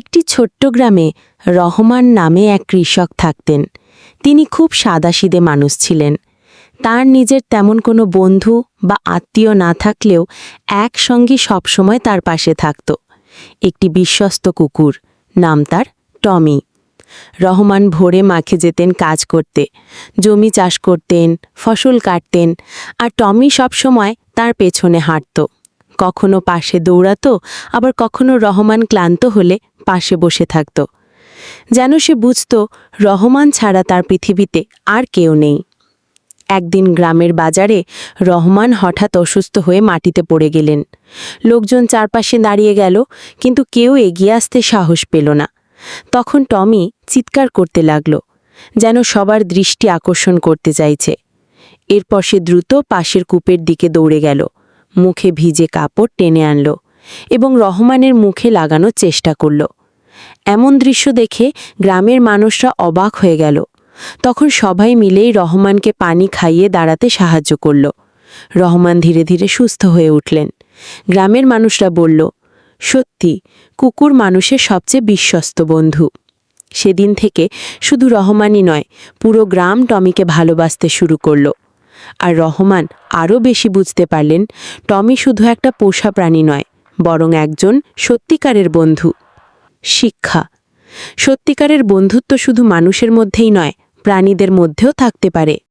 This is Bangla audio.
একটি ছোট্ট গ্রামে রহমান নামে এক কৃষক থাকতেন। তিনি খুব সাদাসিধে মানুষ ছিলেন। তার নিজের তেমন কোনো বন্ধু বা আত্মীয় না থাকলেও এক সঙ্গী সবসময় তার পাশে থাকত। একটি বিশ্বস্ত কুকুর, নাম তার টমি। রহমান ভোরে মাঠে যেতেন কাজ করতে, জমি চাষ করতেন, ফসল কাটতেন, আর টমি সবসময় তার পেছনে হাঁটত। কখনো পাশে দৌড়াতো, আবার কখনো রহমান ক্লান্ত হলে পাশে বসে থাকত, যেন সে বুঝত রহমান ছাড়া তার পৃথিবীতে আর কেউ নেই। একদিন গ্রামের বাজারে রহমান হঠাৎ অসুস্থ হয়ে মাটিতে পড়ে গেলেন। লোকজন চারপাশে দাঁড়িয়ে গেল, কিন্তু কেউ এগিয়ে আসতে সাহস পেল না। তখন টমি চিৎকার করতে লাগল, যেন সবার দৃষ্টি আকর্ষণ করতে চাইছে। এরপর সে দ্রুত পাশের কূপের দিকে দৌড়ে গেল, মুখে ভিজে কাপড় টেনে আনল এবং রহমানের মুখে লাগানোর চেষ্টা করল। এমন দৃশ্য দেখে গ্রামের মানুষরা অবাক হয়ে গেল। তখন সবাই মিলেই রহমানকে পানি খাইয়ে দাঁড়াতে সাহায্য করল। রহমান ধীরে ধীরে সুস্থ হয়ে উঠলেন। গ্রামের মানুষরা বলল, সত্যি, কুকুর মানুষের সবচেয়ে বিশ্বস্ত বন্ধু। সেদিন থেকে শুধু রহমানই নয়, পুরো গ্রাম টমিকে ভালোবাসতে শুরু করল। আর রহমান আরও বেশি বুঝতে পারলেন, টমি শুধু একটা পোষা প্রাণী নয়, বরং একজন সত্যিকারের বন্ধু। শিক্ষা: সত্যিকারের বন্ধুত্ব শুধু মানুষের মধ্যেই নয়, প্রাণীদের মধ্যেও থাকতে পারে।